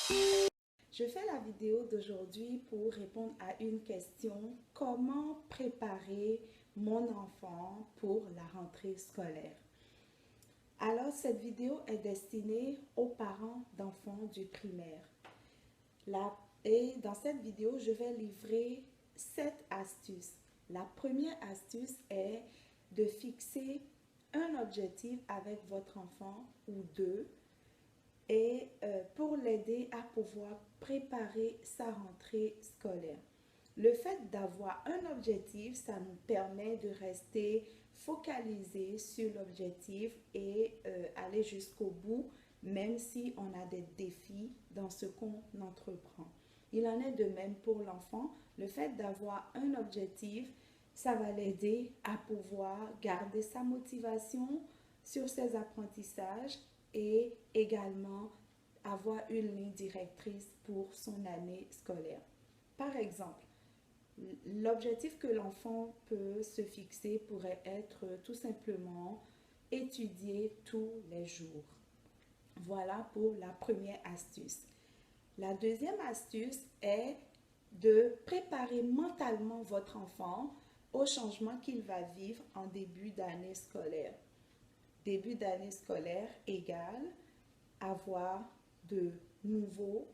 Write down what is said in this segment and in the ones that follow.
Je fais la vidéo d'aujourd'hui pour répondre à une question: comment préparer mon enfant pour la rentrée scolaire? Alors, cette vidéo est destinée aux parents d'enfants du primaire. Et dans cette vidéo, je vais livrer 7 astuces. La première astuce est de fixer un objectif avec votre enfant ou deux et pour l'aider à pouvoir préparer sa rentrée scolaire. Le fait d'avoir un objectif, ça nous permet de rester focalisé sur l'objectif et aller jusqu'au bout, même si on a des défis dans ce qu'on entreprend. Il en est de même pour l'enfant. Le fait d'avoir un objectif, ça va l'aider à pouvoir garder sa motivation sur ses apprentissages et également avoir une ligne directrice pour son année scolaire. Par exemple, l'objectif que l'enfant peut se fixer pourrait être tout simplement étudier tous les jours. Voilà pour la première astuce. La deuxième astuce est de préparer mentalement votre enfant au changement qu'il va vivre en début d'année scolaire. Début d'année scolaire égale avoir de nouveaux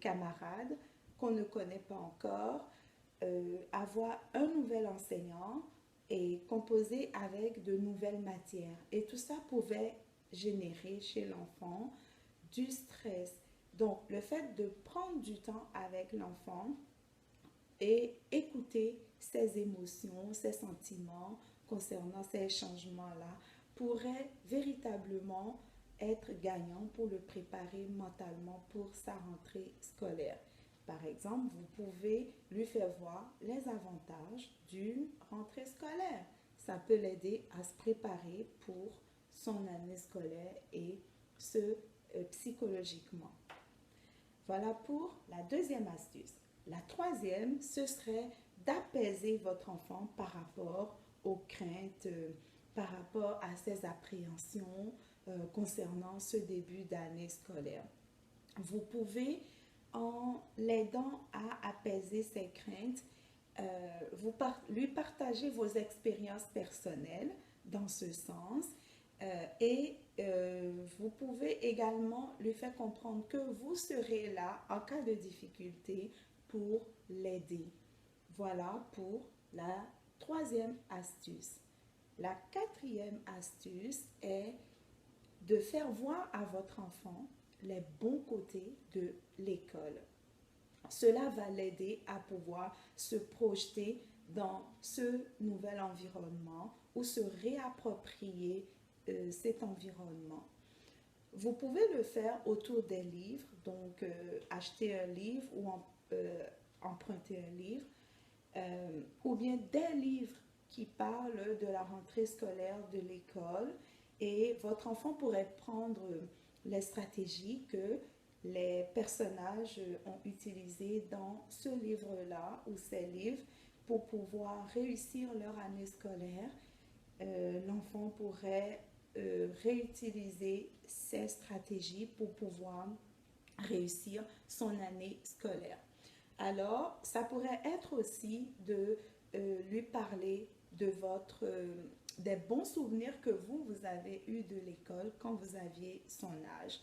camarades qu'on ne connaît pas encore, avoir un nouvel enseignant et composer avec de nouvelles matières. Et tout ça pouvait générer chez l'enfant du stress. Donc, le fait de prendre du temps avec l'enfant et écouter ses émotions, ses sentiments concernant ces changements-là pourrait véritablement être gagnant pour le préparer mentalement pour sa rentrée scolaire. Par exemple, vous pouvez lui faire voir les avantages d'une rentrée scolaire. Ça peut l'aider à se préparer pour son année scolaire et ce, psychologiquement. Voilà pour la deuxième astuce. La troisième, ce serait d'apaiser votre enfant par rapport aux craintes, par rapport à ses appréhensions concernant ce début d'année scolaire. Vous pouvez, en l'aidant à apaiser ses craintes, lui partager vos expériences personnelles dans ce sens et vous pouvez également lui faire comprendre que vous serez là en cas de difficulté pour l'aider. Voilà pour la troisième astuce. La quatrième astuce est de faire voir à votre enfant les bons côtés de l'école. Cela va l'aider à pouvoir se projeter dans ce nouvel environnement ou se réapproprier cet environnement. Vous pouvez le faire autour des livres, donc acheter un livre ou emprunter un livre, ou bien des livres qui parlent de la rentrée scolaire de l'école et votre enfant pourrait prendre les stratégies que les personnages ont utilisées dans ce livre-là ou ces livres pour pouvoir réussir leur année scolaire. L'enfant pourrait réutiliser ces stratégies pour pouvoir réussir son année scolaire. Alors, ça pourrait être aussi de lui parler de des bons souvenirs que vous avez eus de l'école quand vous aviez son âge.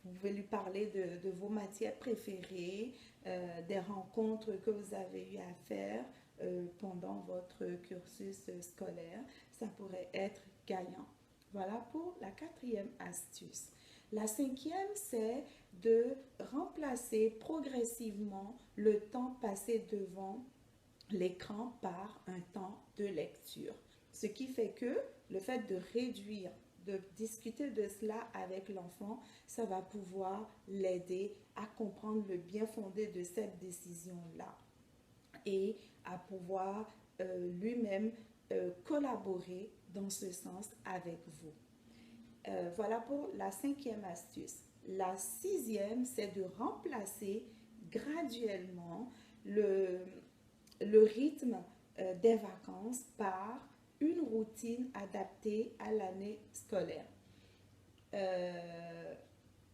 Vous pouvez lui parler de vos matières préférées, des rencontres que vous avez eu à faire pendant votre cursus scolaire. Ça pourrait être gagnant. Voilà pour la quatrième astuce. La cinquième, c'est de remplacer progressivement le temps passé devant l'écran par un temps de lecture. Ce qui fait que le fait de réduire, de discuter de cela avec l'enfant, ça va pouvoir l'aider à comprendre le bien fondé de cette décision-là et à pouvoir lui-même collaborer dans ce sens avec vous. Voilà pour la cinquième astuce. La sixième, c'est de remplacer graduellement le rythme des vacances par une routine adaptée à l'année scolaire.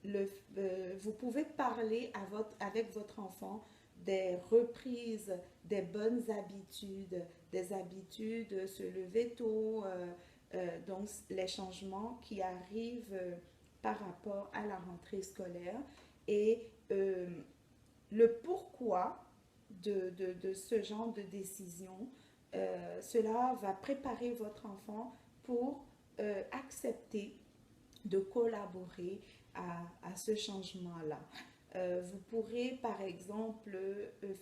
vous pouvez parler avec votre enfant des reprises, des bonnes habitudes, des habitudes, se lever tôt, donc les changements qui arrivent par rapport à la rentrée scolaire et le pourquoi de ce genre de décision. Cela va préparer votre enfant pour accepter de collaborer à ce changement-là. Vous pourrez, par exemple,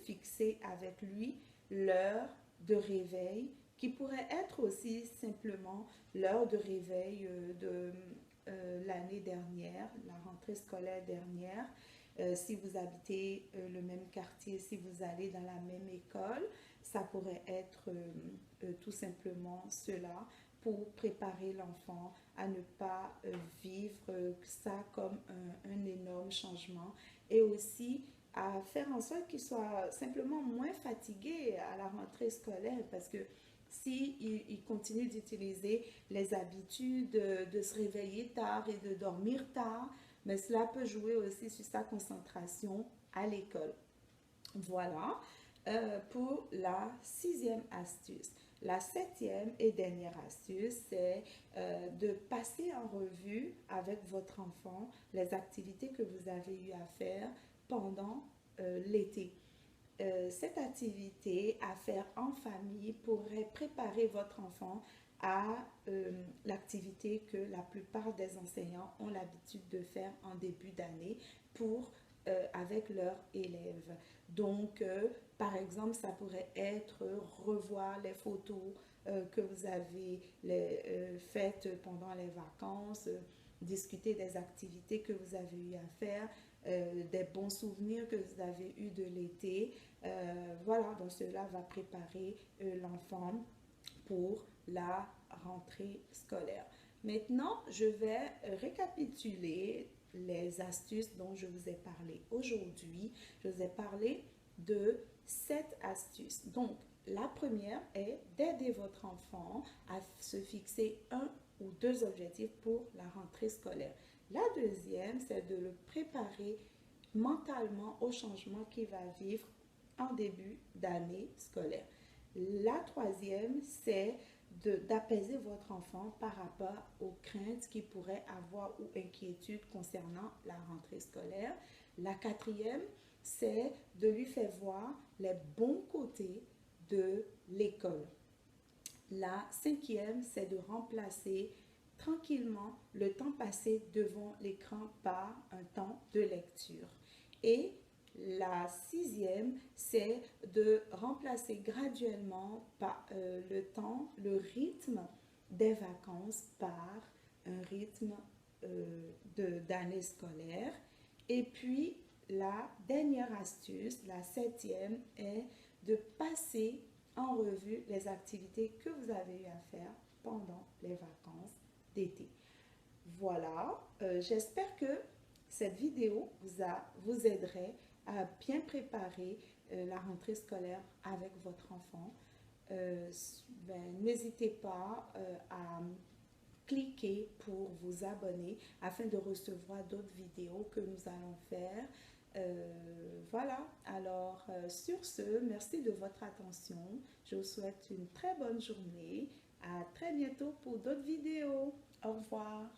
fixer avec lui l'heure de réveil, qui pourrait être aussi simplement l'heure de réveil de l'année dernière, la rentrée scolaire dernière. Si vous habitez le même quartier, si vous allez dans la même école, ça pourrait être tout simplement cela pour préparer l'enfant à ne pas vivre ça comme un énorme changement et aussi à faire en sorte qu'il soit simplement moins fatigué à la rentrée scolaire parce que si il continue d'utiliser les habitudes de se réveiller tard et de dormir tard, mais cela peut jouer aussi sur sa concentration à l'école. Voilà pour la 6e astuce. La 7e et dernière astuce, c'est de passer en revue avec votre enfant les activités que vous avez eu à faire pendant l'été. Cette activité à faire en famille pourrait préparer votre enfant à l'activité que la plupart des enseignants ont l'habitude de faire en début d'année pour avec leurs élèves. Donc, par exemple, ça pourrait être revoir les photos que vous avez faites pendant les vacances, discuter des activités que vous avez eu à faire, des bons souvenirs que vous avez eus de l'été. Voilà, donc cela va préparer l'enfant pour la rentrée scolaire. Maintenant, je vais récapituler les astuces dont je vous ai parlé aujourd'hui. Je vous ai parlé de 7 astuces. Donc, la première est d'aider votre enfant à se fixer un ou deux objectifs pour la rentrée scolaire. La deuxième, c'est de le préparer mentalement au changement qu'il va vivre en début d'année scolaire. La troisième, c'est d'apaiser votre enfant par rapport aux craintes qu'il pourrait avoir ou inquiétudes concernant la rentrée scolaire. La quatrième, c'est de lui faire voir les bons côtés de l'école. La cinquième, c'est de remplacer tranquillement le temps passé devant l'écran par un temps de lecture. Et la sixième, c'est de remplacer graduellement le rythme des vacances par un rythme d'année scolaire. Et puis, la dernière astuce, la septième, est de passer en revue les activités que vous avez eu à faire pendant les vacances d'été. Voilà, j'espère que cette vidéo vous aiderait à bien préparer la rentrée scolaire avec votre enfant. N'hésitez pas à cliquer pour vous abonner afin de recevoir d'autres vidéos que nous allons faire. Voilà, alors sur ce, merci de votre attention. Je vous souhaite une très bonne journée. À très bientôt pour d'autres vidéos. Au revoir.